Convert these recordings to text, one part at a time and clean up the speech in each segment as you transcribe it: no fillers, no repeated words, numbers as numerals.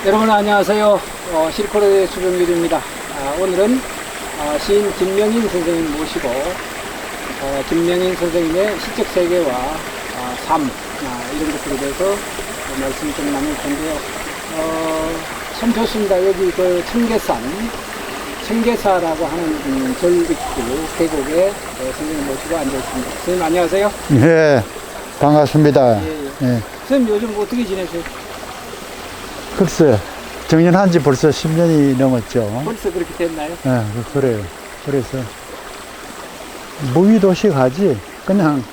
여러분 안녕하세요. 실코르의 주병길입니다. 오늘은 시인 김명인 선생님 모시고 김명인 선생님의 시적 세계와 삶 이런 것들에 대해서 말씀 좀 나눌 텐데요. 참 좋습니다. 여기 그 청계사라고 하는 절 입구 계곡에 선생님 모시고 앉아 있습니다. 선생님 안녕하세요. 네, 반갑습니다. 예. 예. 선생님 요즘 어떻게 지내세요? 글쎄, 정년한 지 벌써 10년이 넘었죠. 벌써 그렇게 됐나요? 네, 그래요. 그래서 무의도식 하지, 그냥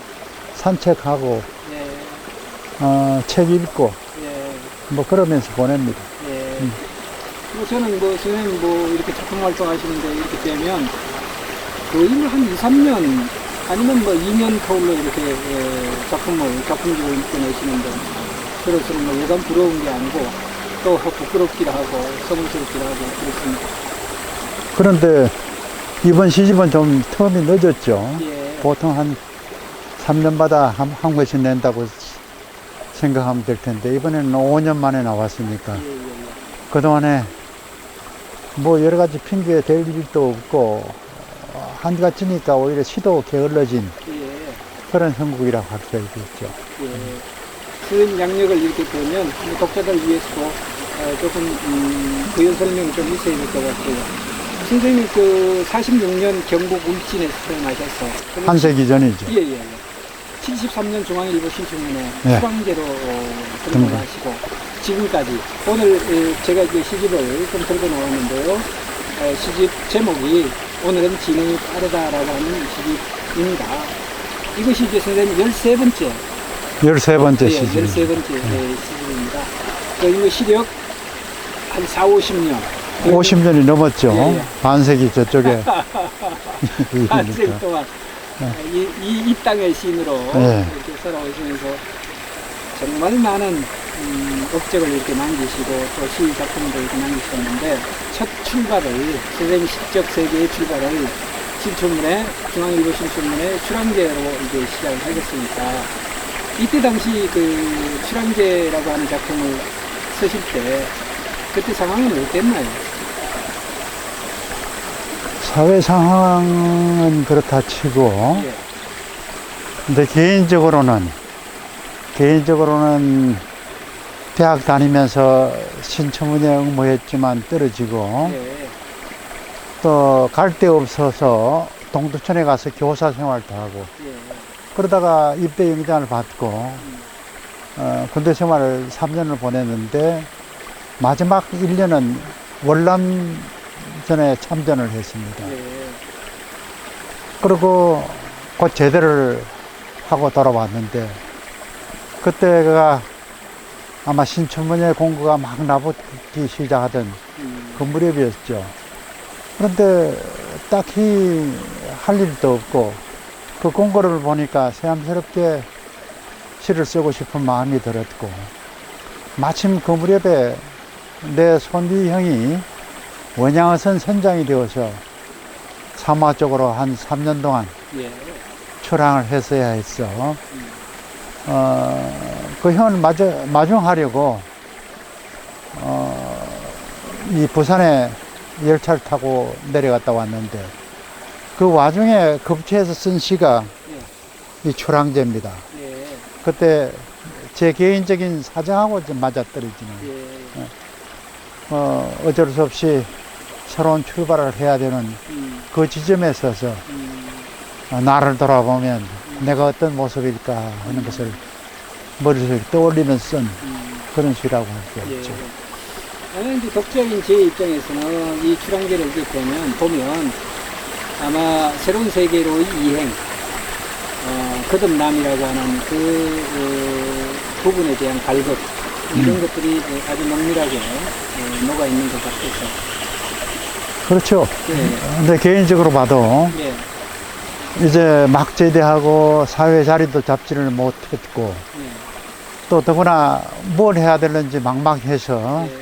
산책하고, 예. 책 읽고, 예. 뭐 그러면서 보냅니다. 예. 뭐 저는 선생님 이렇게 작품 활동하시는데 이렇게 되면 거의 한 2, 3년 아니면 2년 터울로 이렇게 작품집을 읽어내시는데 저로서는 여간 부러운 게 아니고 또 부끄럽기도 하고 서문스럽기도 하고 그렇습니다. 그런데 이번 시집은 좀 텀이 늦었죠. 예. 보통 한 3년마다 한 권씩 낸다고 생각하면 될 텐데, 이번에는 5년 만에 나왔으니까. 예. 그동안에 뭐 여러 가지 핑계에 댈 일도 없고, 한가 찌니까 오히려 시도 게을러진 예. 그런 형국이라고 할 수가 있겠죠. 예. 그런 양력을 이렇게 보면 독자들 위해서도 조금 부연 설명이 좀 있어야 될 것 같고요. 선생님이 그 46년 경북 울진에서 태어나셔서 한 세기 전이죠. 예. 73년 중앙일보 신춘문예 예. 수강제로 등록하시고 지금까지 오늘 제가 이제 시집을 좀 들고 나왔는데요. 시집 제목이 오늘은 진행이 빠르다라고 하는 시집입니다. 이것이 이제 선생님 13번째 13번째 시집. 13번째 시집입니다. 이거 시력 한 4, 50년. 50년이 넘었죠. 예. 반세기 저쪽에. 반세기 동안 이 땅의 시인으로 예. 이렇게 살아오시면서 정말 많은 업적을 이렇게 남기시고 또 시 작품도 이렇게 남기셨는데 첫 출발을 선생님 시적 세계의 출발을 신춘문예 중앙일보 신춘문예 출항제로 이제 시작을 하겠으니까 이때 당시 그 출항제라고 하는 작품을 쓰실 때 그때 상황은 어땠나요? 사회 상황은 그렇다 치고, 예. 근데 개인적으로는 대학 다니면서 신춘문예 응모했지만 떨어지고, 예. 또 갈 데 없어서 동두천에 가서 교사 생활도 하고, 예. 그러다가 입대 영장을 받고, 군대 생활을 3년을 보냈는데, 마지막 1년은 월남전에 참전을 했습니다. 예. 그리고 곧 제대를 하고 돌아왔는데, 그때가 아마 신춘문예 공고가 막 나붙기 시작하던 그 무렵이었죠. 그런데 딱히 할 일도 없고, 그 공고를 보니까 새삼스럽게 시를 쓰고 싶은 마음이 들었고, 마침 그 무렵에 내 손위 형이 원양어선 선장이 되어서 사마 쪽으로 한 3년 동안 예. 출항을 했어야 했어. 그 형을 마중하려고 이 부산에 열차를 타고 내려갔다 왔는데, 그 와중에 급체해서 쓴 시가 이 출항제입니다. 예. 그때 제 개인적인 사정하고 좀 맞아떨어지는, 예. 어쩔 수 없이 새로운 출발을 해야 되는 그 지점에 서서 나를 돌아보면 내가 어떤 모습일까 하는 것을 머릿속에 떠올리면서 쓴 그런 시라고 할 수 있죠. 아니, 이제 독자인 제 입장에서는 이 출항제를 이렇게 보면 아마 새로운 세계로의 이행, 거듭남이라고 하는 부분에 대한 발급, 이런 것들이 아주 농밀하게 녹아있는 것 같아서. 그렇죠. 예. 근데 개인적으로 봐도 예. 이제 막 제대하고 사회 자리도 잡지를 못했고 예. 또 더구나 뭘 해야 되는지 막막해서 예.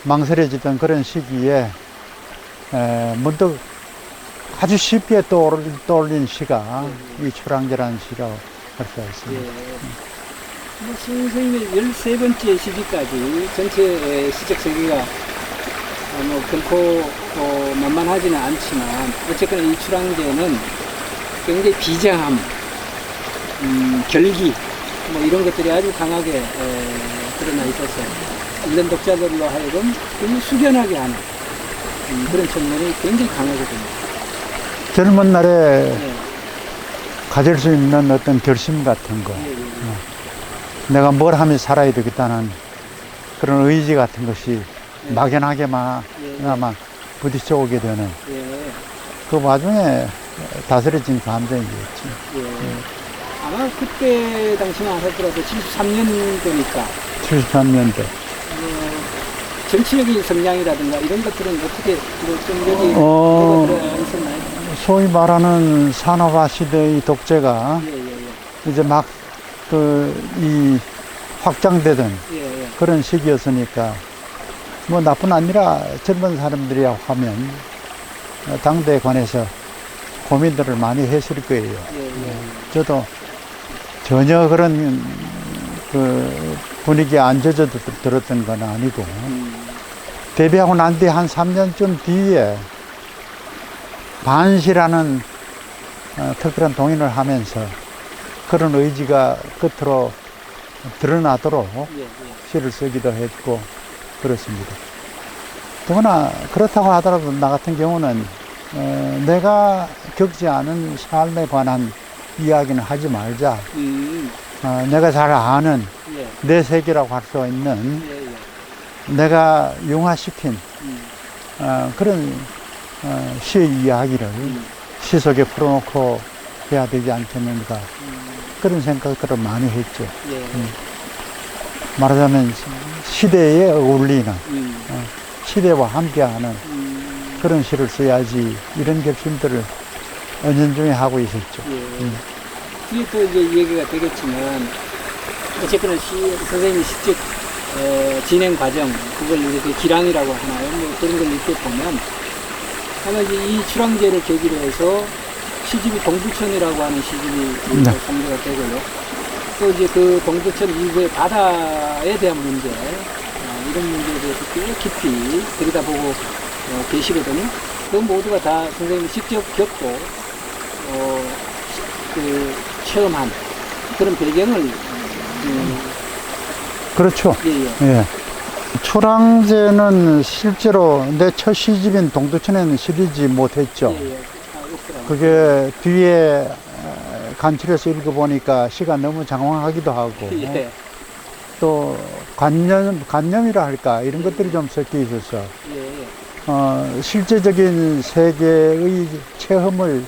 망설여지던 그런 시기에 문득 아주 쉽게 떠올린 시가 이 출항제라는 시라고 할 수가 있습니다. 예. 뭐 선생님의 13번째 시기까지 전체 시적 세계가 뭐 결코 만만하지는 않지만 어쨌거나 이 출항제는 굉장히 비장함, 결기 뭐 이런 것들이 아주 강하게 드러나 있어서 이런 독자들로 하여금 굉장히 숙연하게 하는 그런 측면이 굉장히 강하거든요. 젊은 날에 예. 가질 수 있는 어떤 결심 같은 거, 예, 예, 내가 뭘 하면 살아야 되겠다는 그런 의지 같은 것이 예. 막연하게만 막 부딪혀 오게 되는 예. 그 와중에 다스려진 감정이겠지. 예. 아마 그때 당시만 하더라도 73년도니까 73년대. 정치적인 성향이라든가 이런 것들은 어떻게 좀 여기 들어가 있었나요? 소위 말하는 산업화 시대의 독재가 예, 예, 이제 막 이 확장되던 예, 예, 그런 시기였으니까 뭐 나뿐 아니라 젊은 사람들이야 하면 당대에 관해서 고민들을 많이 했을 거예요. 예, 예. 저도 전혀 그런 분위기에 안 젖어 들었던 건 아니고 데뷔하고 난 뒤 한 3년쯤 뒤에 반시라는 특별한 동인을 하면서 그런 의지가 끝으로 드러나도록 예, 예. 시를 쓰기도 했고 그렇습니다. 더구나 그렇다고 하더라도 나 같은 경우는 내가 겪지 않은 삶에 관한 이야기는 하지 말자. 내가 잘 아는 예, 내 세계라고 할 수 있는 예, 예. 내가 융화시킨 그런 시의 이야기를 시 속에 풀어놓고 해야 되지 않겠는가 그런 생각들을 많이 했죠. 예. 말하자면 시대에 어울리는 시대와 함께하는 그런 시를 써야지 이런 결심들을 은연중에 하고 있었죠. 예. 뒤에 또 이제 얘기가 되겠지만 어쨌거나 선생님이 시적 진행 과정 그걸 이렇게 기량이라고 하나요? 뭐 그런 걸 이렇게 보면 아마 이제 이 출항제를 계기로 해서 시집이 동두천이라고 하는 시집이 네. 공개가 되고요. 또 이제 그 동두천 이후에 바다에 대한 문제 이런 문제에 대해서 꽤 깊이 들여다보고 계시거든요. 그 모두가 다 선생님이 직접 겪고 체험한 그런 배경을 그렇죠. 예. 예. 출항제는 실제로 내 첫 시집인 동두천에는 실리지 못했죠. 예. 그게 뒤에 간추려서 읽어보니까 시가 너무 장황하기도 하고 예. 또 관념이라 할까 이런 것들이 좀 섞여 있어서 예. 실제적인 세계의 체험을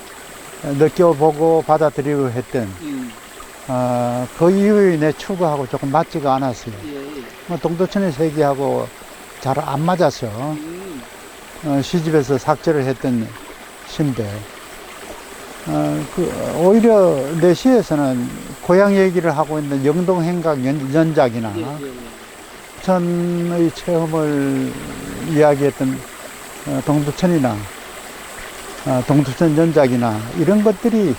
느껴보고 받아들이고 했던 그 이후에 내 추구하고 조금 맞지가 않았어요. 예. 동두천의 세계하고 잘 안 맞아서 시집에서 삭제를 했던 시인데 오히려 내 시에서는 고향 얘기를 하고 있는 영동행각 연작이나 예. 전의 체험을 이야기했던 동두천이나 동두천 연작이나 이런 것들이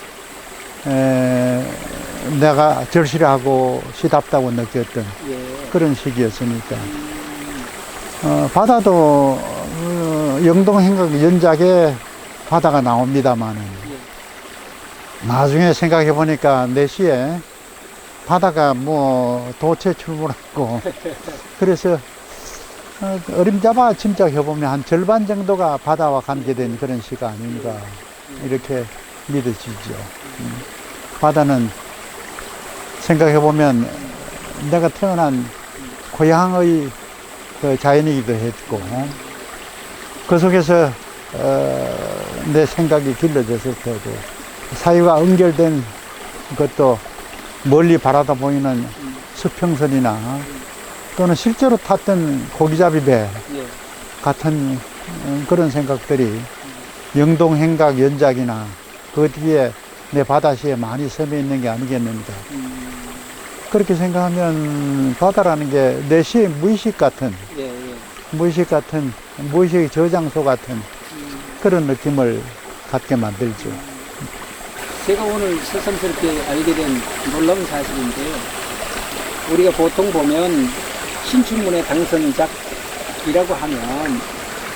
내가 절실하고 시답다고 느꼈던 예. 그런 시기였으니까 바다도 영동행각 연작에 바다가 나옵니다만은 나중에 생각해 보니까 내 시에 바다가 뭐 도체 출몰했고 그래서 어림잡아 짐작해 보면 한 절반 정도가 바다와 관계된 그런 시가 아닌가 이렇게 믿어지죠. 바다는 생각해 보면 내가 태어난 고향의 그 자연이기도 했고, 그 속에서 내 생각이 길러졌을 때도 사유가 연결된 것도 멀리 바라다 보이는 수평선이나 또는 실제로 탔던 고기잡이 배 예. 같은 그런 생각들이 영동행각 연작이나 그 뒤에 내 바다시에 많이 섬에 있는 게 아니겠는가. 그렇게 생각하면 바다라는 게 내 시의 무의식 같은, 예, 예. 무의식의 저장소 같은 그런 느낌을 갖게 만들죠. 제가 오늘 새삼스럽게 알게 된 놀라운 사실인데요. 우리가 보통 보면 신춘문예 당선작이라고 하면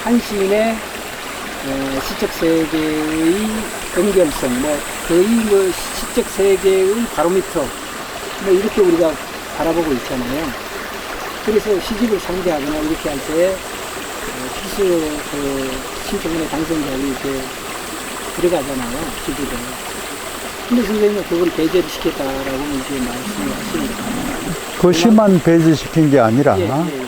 한 시인의 시적 세계의 연결성, 뭐 거의 뭐 시적 세계의 바로미터, 뭐 이렇게 우리가 바라보고 있잖아요. 그래서 시집을 상대하거나 이렇게 할 때 필수 그 신춘문예 당선작이 이렇게 들어가잖아요, 시집에. 근데 선생님은 그걸 배제를 시켰다라고 이제 말씀을 하시니까. 그 시만 배제시킨 게 아니라 예, 예,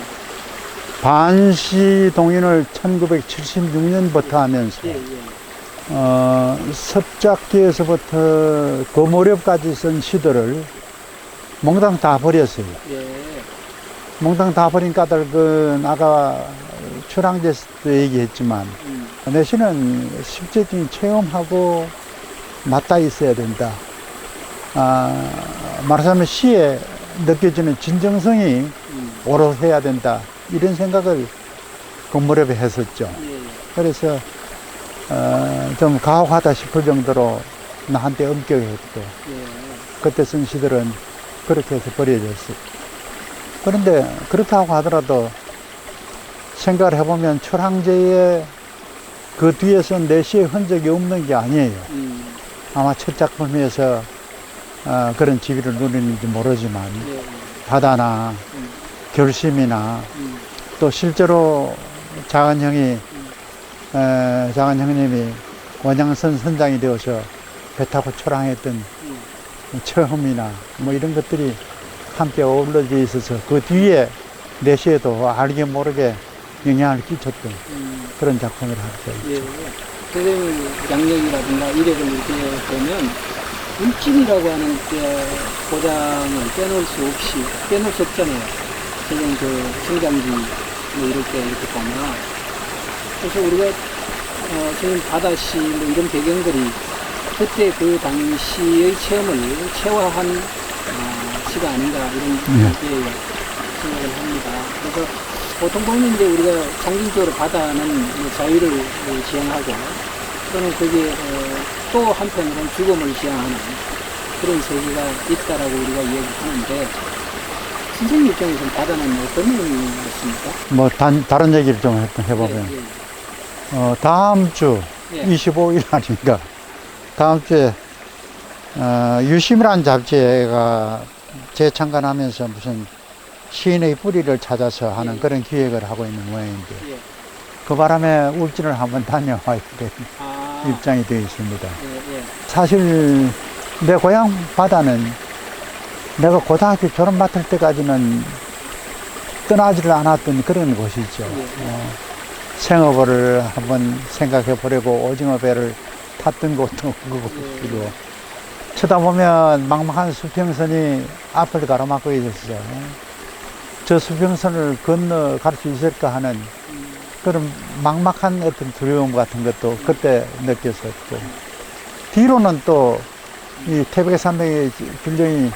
반시 동인을 1976년부터 하면서 예, 예. 섭작기에서부터 그 무렵까지 쓴 시들을 몽땅 다 버렸어요. 예. 몽땅 다 버린 까닭은 아까 출항제 때 얘기했지만 내 시는 실제적인 체험하고 맞닿아 있어야 된다. 말하자면 시에 느껴지는 진정성이 오롯해야 된다. 이런 생각을 그 무렵에 했었죠. 예, 그래서 좀 가혹하다 싶을 정도로 나한테 엄격했고 예. 그때 쓴 시들은 그렇게 해서 버려졌어요. 그런데 그렇다고 하더라도 생각을 해보면 철항제의 그 뒤에 쓴 내 시의 흔적이 없는 게 아니에요. 아마 첫 작품에서 그런 지위를 누리는지 모르지만 예, 바다나 결심이나 또 실제로 작은 형님이 원양선 선장이 되어서 배 타고 출항했던 처음이나 뭐 이런 것들이 함께 어우러져 있어서 그 뒤에 내 시에도 알게 모르게 영향을 끼쳤던 그런 작품을 하죠. 예. 선생님 양력이라든가 이력을 이렇게 보면 울진이라고 하는 고장을 빼놓을 수 없잖아요. 선생님 그 성장기 뭐 이렇게 보면. 그래서 우리가 선생님 바다시 뭐 이런 배경들이 그때 그 당시의 체험을 체화한 시가 아닌가 이런 생각을 합니다. 그래서 보통 보면 이제 우리가 상징적으로 바다는 자유를 지향하고 또는 거기에 또 한편으로는 죽음을 지향하는 그런 세계가 있다라고 우리가 이야기하는데 선생님 입장에서는 바다는 어떤 의미였습니까? 뭐 다른 얘기를 좀 해보면 다음 주 예. 25일 아닌가 다음 주에 유심이라는 잡지가 재창간하면서 무슨 시인의 뿌리를 찾아서 하는 그런 기획을 하고 있는 모양인데 예. 그 바람에 울진을 한번 다녀와야 될 입장이 되어 있습니다. 예, 예. 사실 내 고향 바다는 내가 고등학교 졸업 맡을 때까지는 떠나지를 않았던 그런 곳이죠. 생업을 한번 생각해 보려고 오징어 배를 탔던 곳도 그곳이고 쳐다보면 막막한 수평선이 앞을 가로막고 있었어요. 저 수평선을 건너갈 수 있을까 하는 그런 막막한 어떤 두려움 같은 것도 그때 느꼈었고 뒤로는 또 이 태백의 산맥의 균정이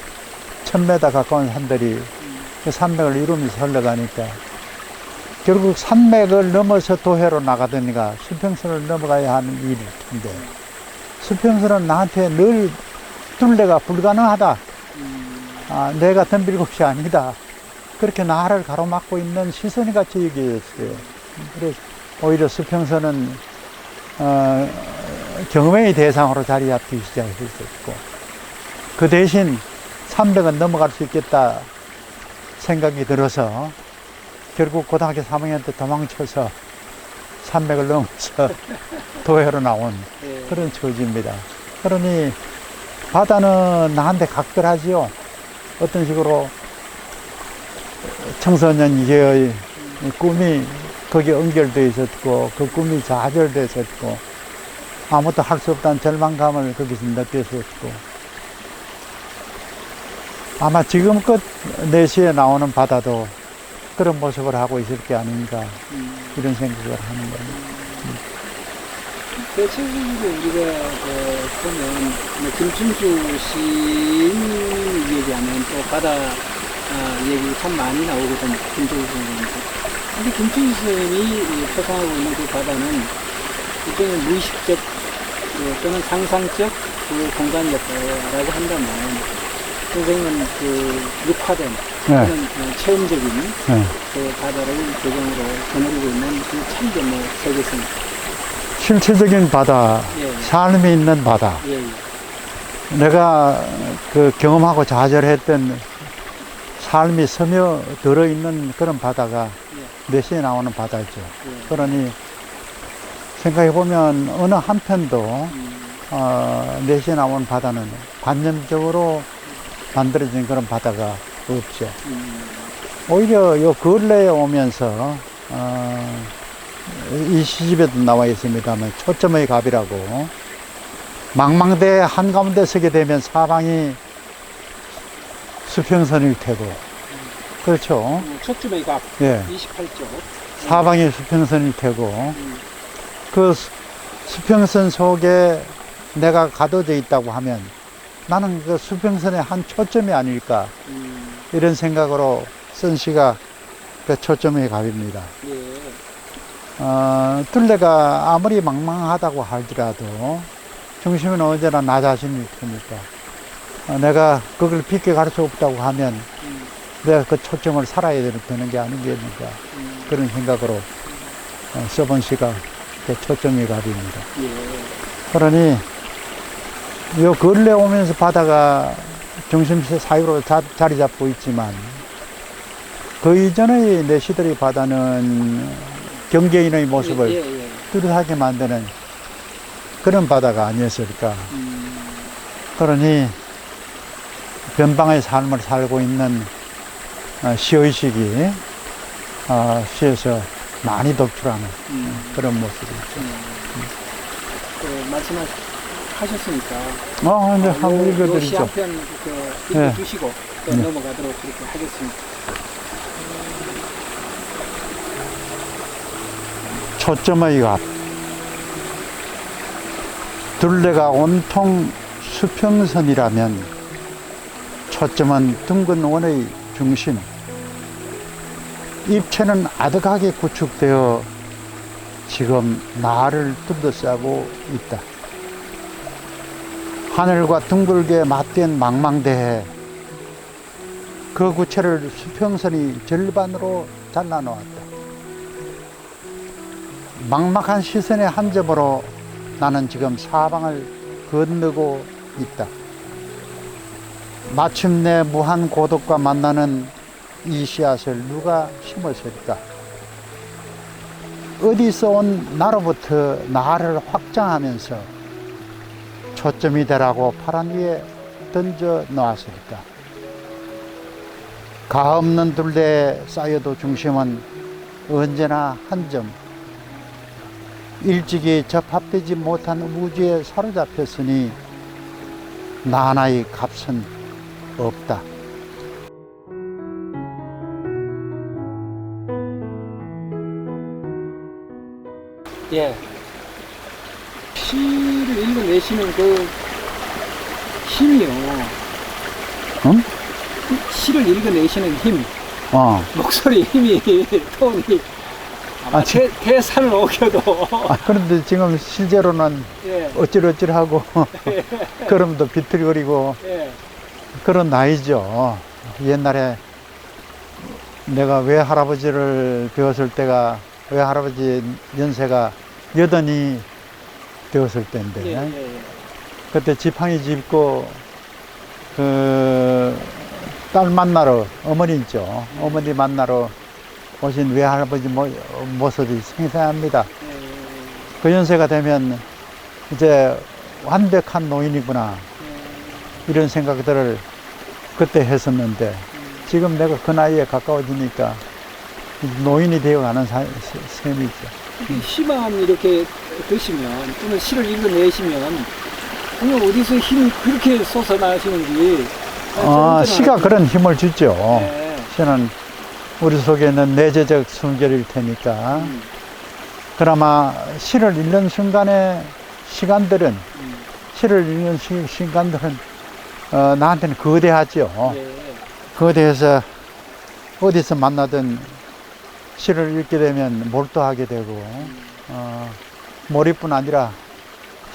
1000m 가까운 산들이 그 산맥을 이루면서 흘러가니까 결국 산맥을 넘어서 도해로 나가더니가 수평선을 넘어가야 하는 일일 텐데 수평선은 나한테 늘 둘레가 불가능하다. 내가 덤빌 곳이 아니다. 그렇게 나를 가로막고 있는 시선이 같이 얘기했어요. 그래서 오히려 수평선은 경험의 대상으로 자리 잡기 시작했었고 그 대신 300은 넘어갈 수 있겠다 생각이 들어서 결국 고등학교 3학년 때 도망쳐서 300을 넘어서 도해로 나온 그런 처지입니다. 그러니 바다는 나한테 각별하지요. 어떤 식으로 청소년 기의 꿈이 거기에 연결되어 있었고 그 꿈이 좌절되어 있었고 아무것도 할 수 없다는 절망감을 거기서 느꼈었고 아마 지금껏 내시에 나오는 바다도 그런 모습을 하고 있을 게 아닌가 이런 생각을 하는 겁니다. 대체적으로 우리가 보면 김춘수 시인 얘기하면 또 바다 얘기 참 많이 나오거든요. 김춘수 선생님. 근데 김춘수 선생님이 표상하고 있는 그 바다는 일종의 무의식적 또는 상상적 그 공간이었다라고 한다면 선생님은 그 육화된 또는 체험적인 그 바다를 배경으로 거느리고 있는 그 참전의 세계성. 실체적인 바다, 삶이 있는 바다. 내가 그 경험하고 좌절했던 삶이 스며들어 있는 그런 바다가 내시에 나오는 바다죠. 그러니 생각해보면 어느 한편도 내시에 나오는 바다는 관념적으로 만들어진 그런 바다가 없죠. 오히려 요 근래에 오면서 이 시집에도 나와 있습니다만 초점의 갑이라고 망망대해 한가운데 서게 되면 사방이 수평선일 테고 그렇죠. 초점의 갑 28쪽 사방이 수평선일 테고 그 수평선 속에 내가 가둬져 있다고 하면 나는 그 수평선의 한 초점이 아닐까 이런 생각으로 쓴 시가 그 초점의 갑입니다. 둘레가 아무리 망망하다고 할지라도 중심은 언제나 나 자신일 테니까 내가 그걸 비껴 갈 수 없다고 하면 내가 그 초점을 살아야 되는 게 아니겠는가 그런 생각으로 써본 시가 그 초점의 갑입니다. 그러니 요 근래 오면서 바다가 중심 사이로 자리 잡고 있지만 그 이전의 내시들의 바다는 경계인의 모습을 뚜렷하게 만드는 그런 바다가 아니었을까. 그러니 변방의 삶을 살고 있는 시의식이 시에서 많이 독출하는 그런 모습이죠. 말씀하셨으니까 이제 한번 읽어드리죠. 시 한편 읽어주시고 또 넘어가도록 그렇게 하겠습니다. 초점의 갑. 둘레가 온통 수평선이라면 초점은 둥근 원의 중심. 입체는 아득하게 구축되어 지금 나를 둘러싸고 있다. 하늘과 둥글게 맞댄 망망대해 그 구체를 수평선이 절반으로 잘라놓았다. 막막한 시선의 한 점으로 나는 지금 사방을 건너고 있다. 마침내 무한 고독과 만나는 이 씨앗을 누가 심었을까? 어디서 온 나로부터 나를 확장하면서 초점이 되라고 파란 위에 던져 놓았을까? 가없는 둘레에 쌓여도 중심은 언제나 한 점. 일찍이 접합되지 못한 우주에 사로잡혔으니 나 하나의 값은 없다. 시를 읽어내시는 그 힘이요. 응? 시를 읽어내시는 힘, 목소리 힘이, 톤이 대산을 오겨도. 그런데 지금 실제로는 어찌어찌하고 걸음도 비틀거리고 그런 나이죠. 옛날에 내가 외할아버지를 배웠을 때가 외할아버지 연세가 80이 되었을 때인데 그때 지팡이 짚고 그 딸 만나러 어머니죠. 어머니 만나러 오신 외할아버지 모습이 생생합니다. 그 연세가 되면 이제 완벽한 노인이구나 이런 생각들을 그때 했었는데 지금 내가 그 나이에 가까워지니까 노인이 되어가는 셈이죠. 이렇게 시만 이렇게 드시면 또는 시를 읽어내시면 그냥 어디서 힘이 그렇게 솟아나시는지 시가 그런 힘을 주죠. 네. 시는 우리 속에 있는 내재적 순결일 테니까. 그나마 시를 읽는 순간의 시간들은, 시를 읽는 시간들은 나한테는 거대하죠. 네. 거대해서 어디서 만나든 시를 읽게 되면 몰두하게 되고, 몰입뿐 아니라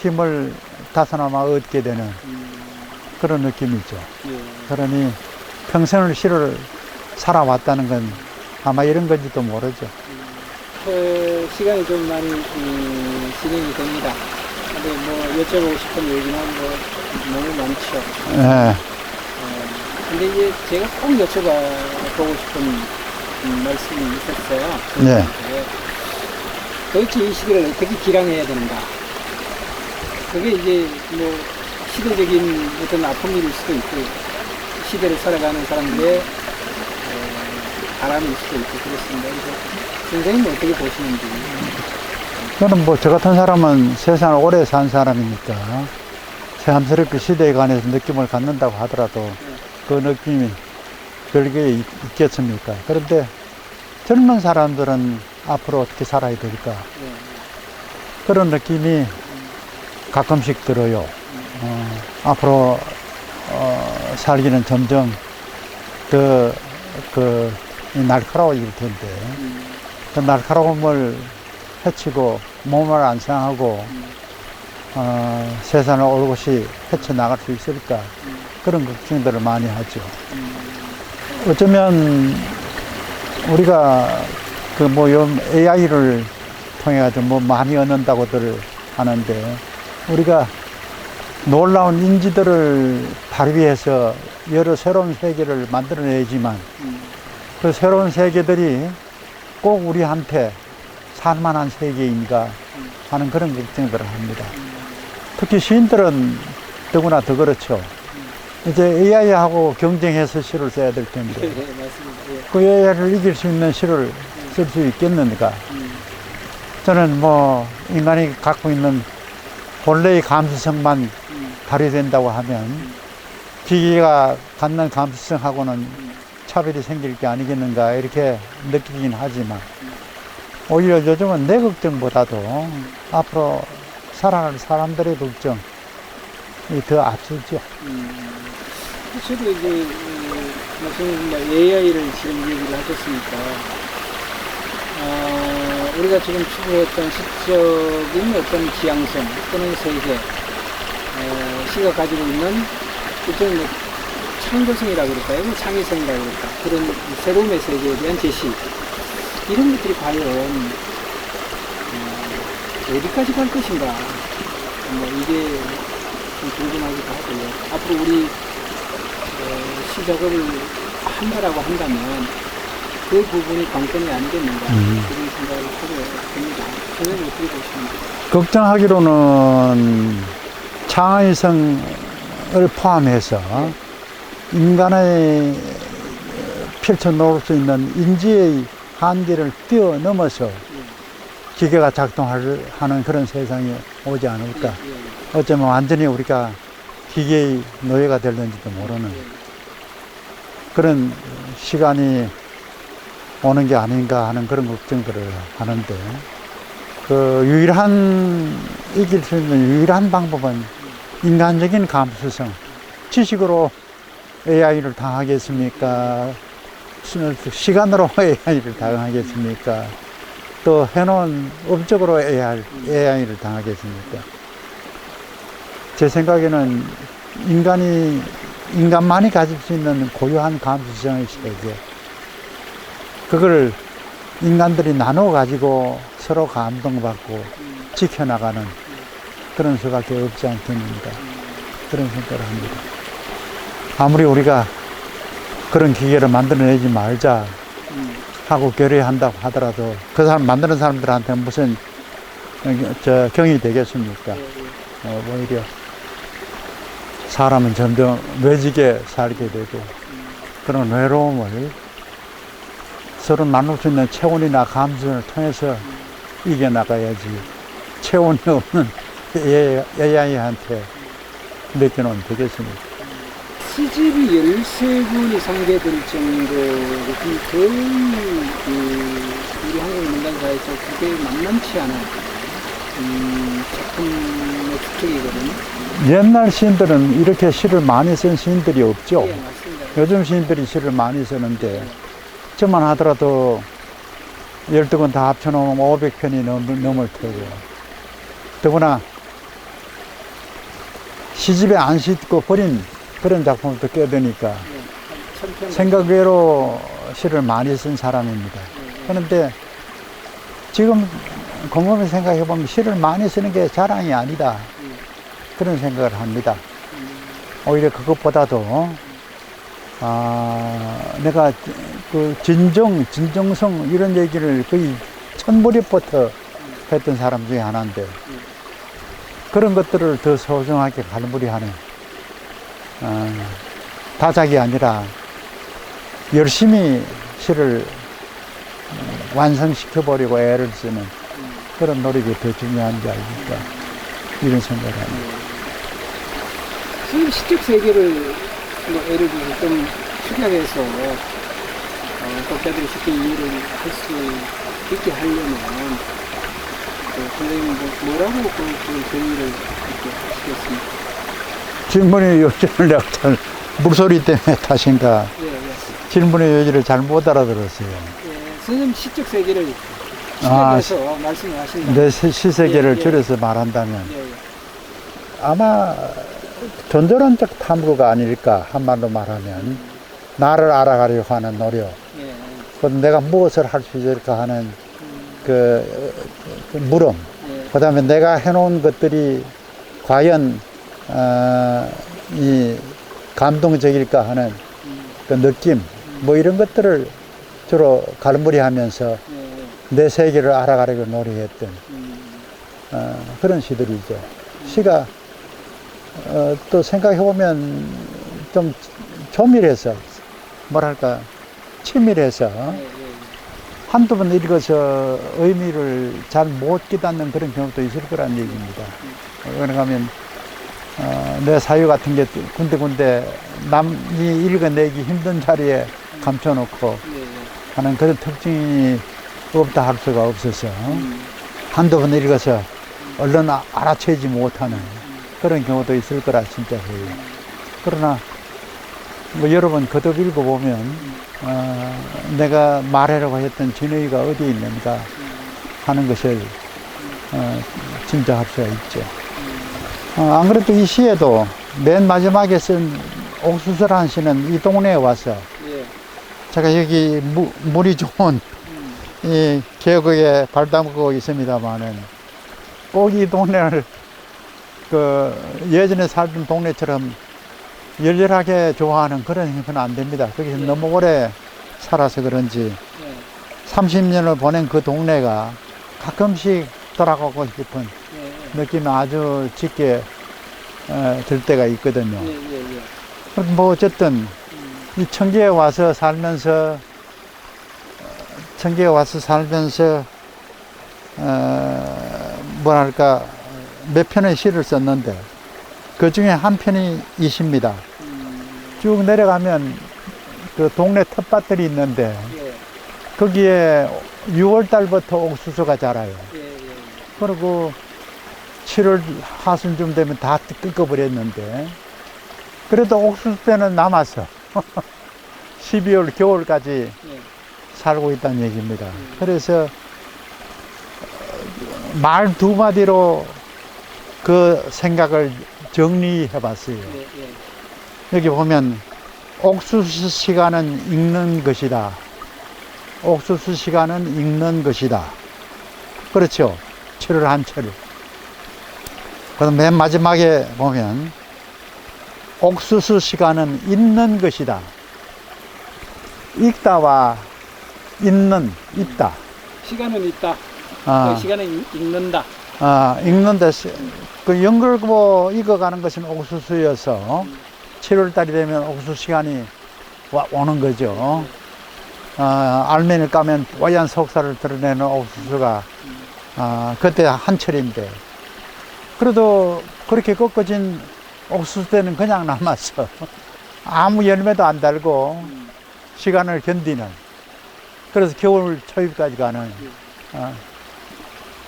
힘을 다소나마 얻게 되는 그런 느낌이죠. 예. 그러니 평생을 시를 살아왔다는 건 아마 이런 건지도 모르죠. 시간이 좀 많이 진행이 됩니다. 근데 뭐 여쭤보고 싶은 얘기는 뭐 너무 많죠. 예. 근데 이제 제가 꼭 여쭤보고 싶은 말씀이 있었어요. 네. 도대체 이 시대를 어떻게 기량해야 되는가? 그게 이제 뭐 시대적인 어떤 아픔일 수도 있고 시대를 살아가는 사람들의 바람일 수도 있고 그렇습니다. 그래서 선생님은 어떻게 보시는지. 저는 뭐 저 같은 사람은 세상을 오래 산 사람이니까 새삼스럽게 시대에 관해서 느낌을 갖는다고 하더라도 그 느낌이 별게 있겠습니까? 그런데 젊은 사람들은 앞으로 어떻게 살아야 될까? 그런 느낌이 가끔씩 들어요. 앞으로 살기는 점점 더 날카로워질 텐데 그 날카로움을 헤치고 몸을 안 상하고 세상을 올곧이 헤쳐나갈 수 있을까? 그런 걱정들을 많이 하죠. 어쩌면 우리가 그 뭐 AI를 통해 가지고 뭐 많이 얻는다고들 하는데 우리가 놀라운 인지들을 발휘해서 여러 새로운 세계를 만들어내지만 그 새로운 세계들이 꼭 우리한테 살만한 세계인가 하는 그런 걱정들을 합니다. 특히 시인들은 더구나 더 그렇죠. 이제 AI하고 경쟁해서 시를 써야 될 텐데 네, 맞습니다. 예. 그 AI를 이길 수 있는 시를 쓸 수 있겠는가? 저는 뭐 인간이 갖고 있는 본래의 감수성만 발휘된다고 하면 기계가 갖는 감수성하고는 차별이 생길 게 아니겠는가 이렇게 느끼긴 하지만 오히려 요즘은 내 걱정보다도 앞으로 살아갈 사람들의 걱정이 더 앞서죠. 저도 이제 말씀드린 AI를 지금 얘기를 하셨으니까 우리가 지금 추구했던 시적인 어떤 지향성 또는 세계 시가 가지고 있는 일종의 뭐 창조성이라 그럴까요? 뭐 창의성이라 그럴까? 그런 새로움의 세계에 대한 제시 이런 것들이 과연 어디까지 갈 것인가? 뭐 이게 좀 궁금하기도 하고요. 앞으로 우리 시 작업을 한다라고 한다면 그 부분이 관건이 아니겠는가 그런 생각을 하게 됩니다. 선생님 어떻게 보시는지? 걱정하기로는 창의성을 포함해서 인간의 펼쳐놓을 수 있는 인지의 한계를 뛰어넘어서 기계가 작동하는 그런 세상이 오지 않을까. 어쩌면 완전히 우리가 기계의 노예가 될는지도 모르는 그런 시간이 오는 게 아닌가 하는 그런 걱정들을 하는데 그 이길 수 있는 유일한 방법은 인간적인 감수성, 지식으로 AI를 당하겠습니까? 시간으로 AI를 당하겠습니까? 또 해놓은 업적으로 AI를 당하겠습니까? 제 생각에는 인간만이 가질 수 있는 고유한 감수성의 세계, 그걸 인간들이 나눠 가지고 서로 감동받고 지켜나가는 그런 수밖에 없지 않겠는가 그런 생각을 합니다. 아무리 우리가 그런 기계를 만들어내지 말자 하고 결의한다고 하더라도 그 사람 만드는 사람들한테 무슨 경이 되겠습니까? 오히려 사람은 점점 외지게 살게 되고 그런 외로움을 서로 나눌 수 있는 체온이나 감수를 통해서 이겨나가야지. 체온이 없는 AI한테 맡겨놓으면 되겠습니다. 시집이 13권 이상 될 정도로 거의 우리 한국 문단사에서 그게 만만치 않은 작품의 특징이거든요. 옛날 시인들은 이렇게 시를 많이 쓴 시인들이 없죠. 예, 맞습니다. 요즘 시인들이 시를 많이 쓰는데 저만 하더라도 12권 다 합쳐놓으면 500편이 넘을 테고, 더구나 시집에 안 싣고 버린 그런 작품도 껴드니까 예, 생각 외로 시를 많이 쓴 사람입니다. 그런데 지금 곰곰이 생각해보면 시를 많이 쓰는 게 자랑이 아니다, 그런 생각을 합니다. 오히려 그것보다도 내가 그 진정성 이런 얘기를 거의 첫무렵부터 했던 사람 중에 하나인데, 그런 것들을 더 소중하게 갈무리하는, 다작이 아니라 열심히 시를 완성시켜버리고 애를 쓰는 그런 노력이 더 중요한지 아닙니까? 이런 생각을 합니다. 선생님 시적 세계를 뭐 예를 들어서 좀 축약해서 독자들이 쉽게 이해를 할 수 있게 하려면 선생님 뭐라고 그 교육을 이렇게 하시겠습니까? 질문의 요지를 내가 잘 물소리 때문에 탓인가, 예, 예. 질문의 요지를 잘 못 알아들었어요. 예, 선생님 시적 세계를 축약해서 말씀을 하신다. 내 시세계를 예, 예. 줄여서 말한다면 예, 예. 아마 존재론적 탐구가 아닐까, 한말로 말하면 나를 알아가려고 하는 노력, 예, 그리고 내가 무엇을 할 수 있을까 하는 그 물음, 예. 그 다음에 내가 해놓은 것들이 과연 이 감동적일까 하는 그 느낌, 뭐 이런 것들을 주로 갈무리하면서 예, 내 세계를 알아가려고 노력했던 그런 시들이죠. 시가 또 생각해보면 좀 조밀해서, 뭐랄까, 치밀해서 예, 예. 한두 번 읽어서 의미를 잘 못 깨닫는 그런 경우도 있을 거란 얘기입니다. 그런가 하면 내 사유 같은 게 군데군데 남이 읽어내기 힘든 자리에 감춰놓고 예, 예. 하는 그런 특징이 없다 할 수가 없어서 한두 번 읽어서 얼른 알아채지 못하는 그런 경우도 있을 거라 진짜 해요. 그러나 뭐 여러 번 거듭 읽어보면 내가 말하려고 했던 진의가 어디에 있는가 하는 것을 짐작할 수가 있죠. 안 그래도 이 시에도 맨 마지막에 쓴 옥수수라는 시는 이 동네에 와서, 예. 제가 여기 물이 좋은 이 계곡에 발 담그고 있습니다만은 꼭 이 동네를 그 예전에 살던 동네처럼 열렬하게 좋아하는 그런 형편은 안 됩니다. 거기서 예. 너무 오래 살아서 그런지 예. 30년을 보낸 그 동네가 가끔씩 돌아가고 싶은 예. 느낌이 아주 짙게 들 때가 있거든요. 예, 예, 예. 뭐 어쨌든 이 청계에 와서 살면서 뭐랄까, 몇 편의 시를 썼는데 그 중에 한 편이 이 시입니다. 쭉 내려가면 그 동네 텃밭들이 있는데 예. 거기에 6월 달부터 옥수수가 자라요. 예, 예. 그리고 7월 하순쯤 되면 다 꺾어버렸는데 그래도 옥수수 때는 남았어. 12월 겨울까지 예. 살고 있다는 얘기입니다. 그래서 말 두 마디로 그 생각을 정리해 봤어요. 예, 예. 여기 보면 옥수수 시간은 읽는 것이다. 옥수수 시간은 읽는 것이다. 그렇죠. 7월 한철. 그럼 맨 마지막에 보면 옥수수 시간은 읽는 것이다. 읽다와 읽는, 있다. 시간은 있다. 아, 시간은 읽는다. 읽는데 그 연결고 익어가는 것은 옥수수여서 7월 달이 되면 옥수수 시간이 오는 거죠. 알맹이를 까면 뽀얀 속살을 드러내는 옥수수가 그때 한철인데, 그래도 그렇게 꺾어진 옥수수 때는 그냥 남았어. 아무 열매도 안 달고 시간을 견디는, 그래서 겨울 초입까지 가는.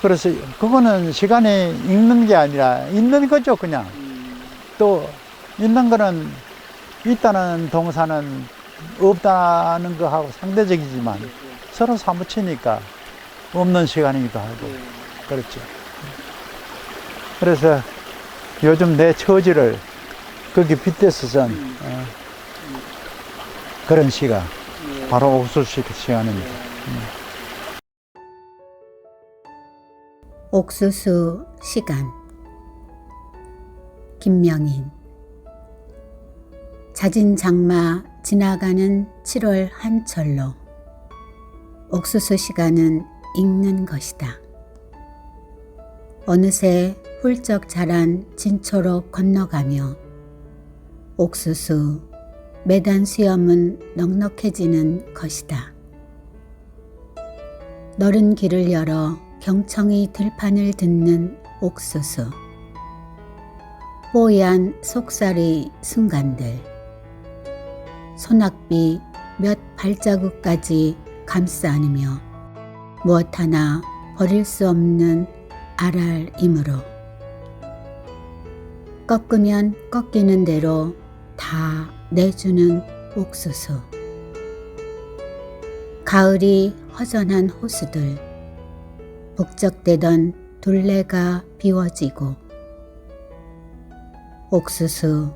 그래서 그거는 시간이 읽는 게 아니라 있는 거죠, 그냥. 또 있는 거는 있다는 동사는 없다는 거하고 상대적이지만 서로 사무치니까 없는 시간이기도 하고 그렇죠. 그래서 요즘 내 처지를 거기 빗대서 전 그런 시간, 바로 옥수수 시간입니다. 옥수수 시간. 김명인. 잦은 장마 지나가는 7월 한철로 옥수수 시간은 익는 것이다. 어느새 훌쩍 자란 진초로 건너가며 옥수수 매단 수염은 넉넉해지는 것이다. 너른 길을 열어 경청이 들판을 듣는 옥수수. 뽀얀 속살이 순간들. 소낙비 몇 발자국까지 감싸 안으며 무엇 하나 버릴 수 없는 알알임으로 꺾으면 꺾이는 대로 다 내주는 옥수수. 가을이 허전한 호수들, 북적대던 둘레가 비워지고 옥수수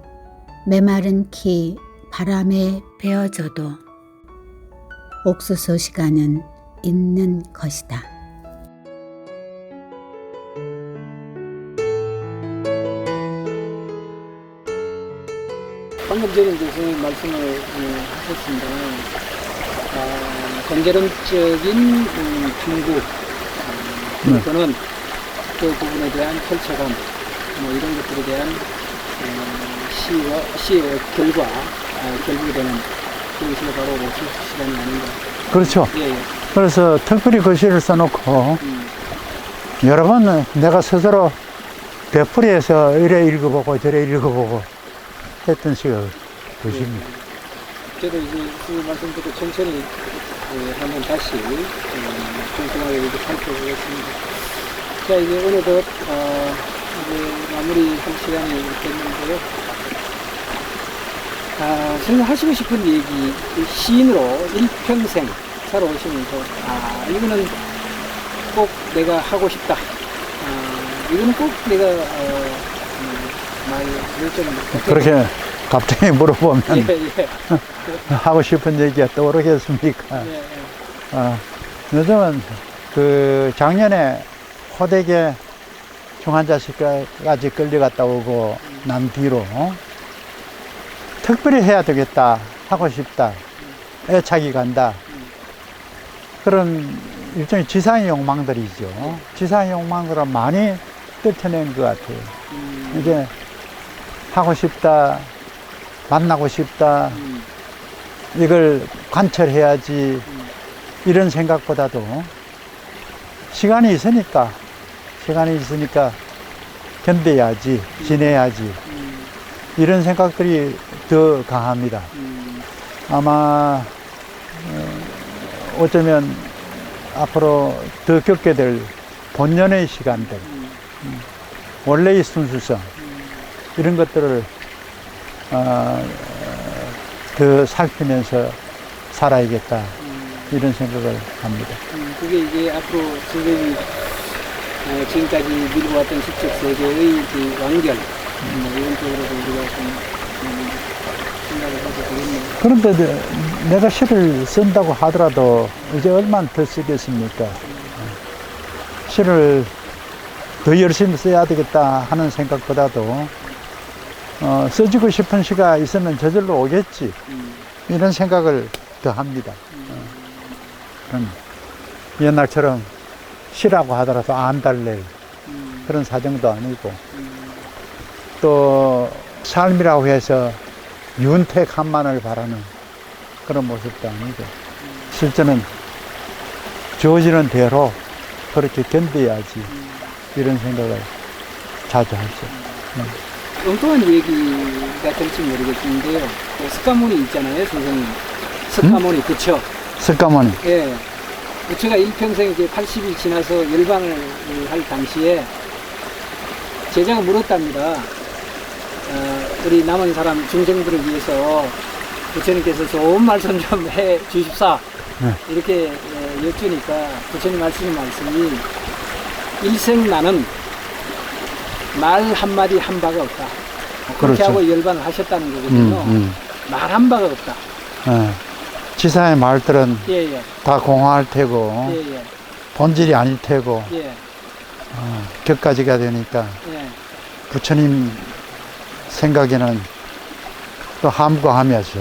메마른 키 바람에 베어져도 옥수수 시간은 있는 것이다. 방금 전에 이제 선생님 말씀을 하셨습니다. 건개론적인 탐구, 또는 그 부분에 대한 펼쳐감, 이런 것들에 대한 시의 결국이 되는 그것이 바로 옥수수 시간이 아닌가. 그렇죠. 예, 예. 그래서 특별히 글씨를 써놓고 여러 번 내가 스스로 되풀이해서 이래 읽어보고 저래 읽어보고 했던 시가 그것입니다. 저도 이제 그 말씀 듣고 천천히 한번 다시 정중하게 이렇게 살펴보겠습니다. 자, 이제 어느덧 이제 마무리할 시간이 됐는데요. 선생님 하시고 싶은 얘기, 시인으로 일평생 살아오시면서 이거는 꼭 내가 하고 싶다. 이거는 꼭 내가 말을 좀 그렇게 갑자기 물어보면 예. 하고 싶은 얘기가 떠오르겠습니까? 예, 예. 요즘은 그 작년에 호되게 중환자실까지 끌려갔다 오고 난 뒤로 특별히 해야 되겠다, 하고 싶다, 애착이 간다, 그런 일종의 지상의 욕망들이죠. 지상의 욕망들을 많이 떨쳐낸 것 같아요. 이제 하고 싶다, 만나고 싶다, 이걸 관철해야지, 이런 생각보다도 시간이 있으니까 견뎌야지, 지내야지, 이런 생각들이 더 강합니다. 아마 어쩌면 앞으로 더 겪게 될 본연의 시간들, 원래의 순수성, 이런 것들을 더 살피면서 살아야겠다, 이런 생각을 합니다. 그게 이제 앞으로 선생님이 지금까지 밀어왔던 시적 세계의 그 완결, 이런 쪽으로도 우리가 좀 생각을 해도 되겠네요. 그런데 내가 시를 쓴다고 하더라도 이제 얼마나 더 쓰겠습니까? 시를 더 열심히 써야 되겠다 하는 생각보다도 써주고 싶은 시가 있으면 저절로 오겠지, 이런 생각을 더 합니다. 그런 옛날처럼 시라고 하더라도 안 달랠 그런 사정도 아니고, 또 삶이라고 해서 윤택한만을 바라는 그런 모습도 아니고, 실제는 주어지는 대로 그렇게 견뎌야지 이런 생각을 자주 하죠. 엉뚱한 얘기가 될지 모르겠는데요. 그 석가모니 있잖아요, 선생님. 석가모니 부처. 석가모니. 예. 부처가 일평생 이제 80이 지나서 열반을 할 당시에 제자가 물었답니다. 우리 남은 사람 중생들을 위해서 부처님께서 좋은 말씀 좀 해 주십사. 네. 이렇게 여쭈니까 부처님 하시는 말씀이 일생 나는 말 한마디 한 바가 없다. 그렇게 그렇죠. 하고 열반을 하셨다는 거거든요. 말 한 바가 없다. 예. 지사의 말들은 예, 예. 다 공허할 테고 예, 예. 본질이 아닐 테고 예. 격가지가 되니까 예. 부처님 생각에는 또 함구하면서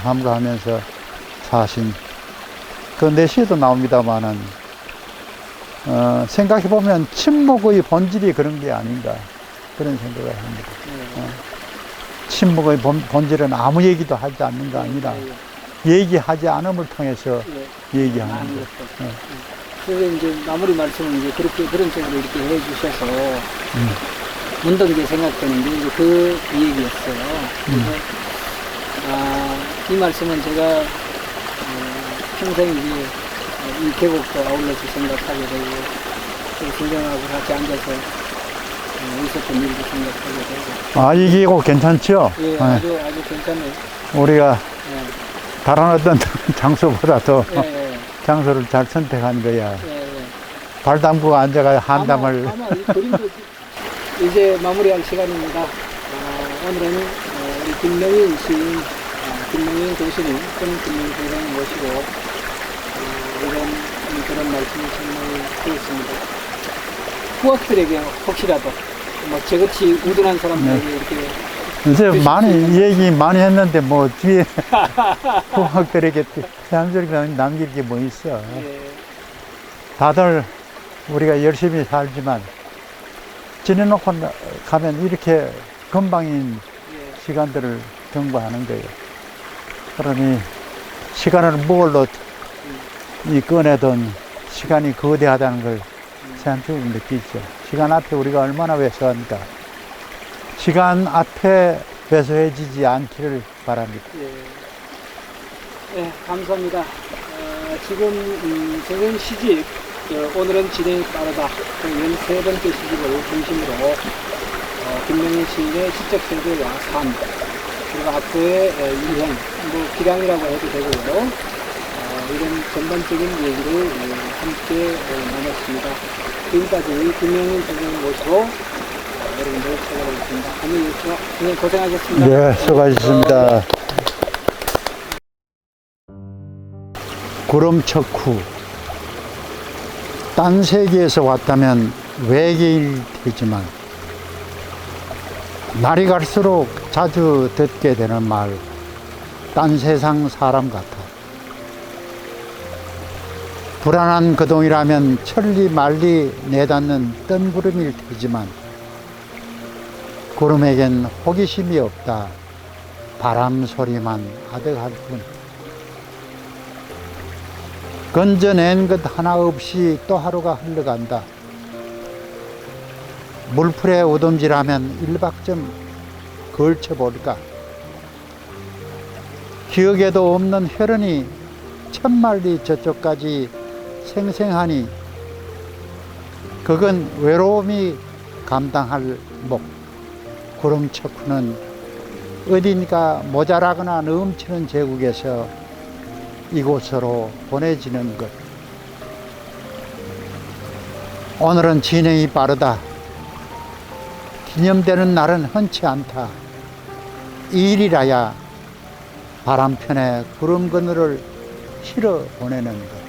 함구하면서 사신 그 내시에도 나옵니다만은 생각해 보면 침묵의 본질이 그런 게 아닌가 그런 생각을 합니다. 침묵의 본질은 아무 얘기도 하지 않는 게 아니라 얘기하지 않음을 통해서 얘기하는 것. 그래서 이제 마무리 말씀은 이제 그렇게 그런 쪽으로 이렇게 해주셔서 문득 이제 생각되는 게 이제 그 얘기였어요. 그래서 이 말씀은 제가 평생 이제 이 계곡도 아울러서 생각하게 되고 또 선생하고 같이 앉아서 있었던 일도 생각하게 되고. 이 계곡 괜찮죠? 예, 아주 괜찮네요. 우리가 예. 다른 어떤 장소보다도 예. 장소를 잘 선택한 거야. 예. 발 담그고 앉아가 한담을. 아마 이 그림도 이제 마무리할 시간입니다. 오늘은 우리 김명인 시인, 김명인 교수님 또는 김명인 선생님 모시고 그런 말씀을 정말 드렸습니다. 후학들에게 혹시라도 뭐 저같이 우둔한 사람들에게 이렇게 이제 많이 얘기 많이 했는데 뭐 뒤에 후학들에게 사람들이 남길 게 뭐 있어. 예. 다들 우리가 열심히 살지만 지내놓고 가면 이렇게 금방인 시간들을 경과하는 거예요. 그러니 시간을 무얼로 이 꺼내던 시간이 거대하다는 걸 새한쪽으로 느끼죠. 시간 앞에 우리가 얼마나 왜소합니까? 시간 앞에 왜소해지지 않기를 바랍니다. 네, 감사합니다. 지금 선생님 시집, 오늘은 진행이 빠르다. 13번째 시집을 중심으로 김명인 시인의 시적 세계와 삶, 그리고 앞으로의 유행, 뭐 기량이라고 해도 되고요. 이런 전반적인 얘기를 함께 나눴습니다. 지금까지 김명인 선생님 모시고 여러분들 찾아뵙겠습니다. 안녕히 계십시오. 선생님 고생하셨습니다. 네, 수고하셨습니다. 구름척후. 딴 세계에서 왔다면 외계인이 되지만 날이 갈수록 자주 듣게 되는 말, 딴 세상 사람 같아. 불안한 그동이라면 천리 말리 내닫는 뜬구름일 테지만 구름에겐 호기심이 없다. 바람 소리만 아득할 뿐. 건져낸 것 하나 없이 또 하루가 흘러간다. 물풀에 우동질하면 일박 좀 걸쳐볼까. 기억에도 없는 혈흔이 천만리 저쪽까지 생생하니 그건 외로움이 감당할 목. 구름척후는 어딘가 모자라거나 넘치는 제국에서 이곳으로 보내지는 것. 오늘은 진행이 빠르다. 기념되는 날은 흔치 않다. 이 일이라야 바람편에 구름 그늘을 실어 보내는 것.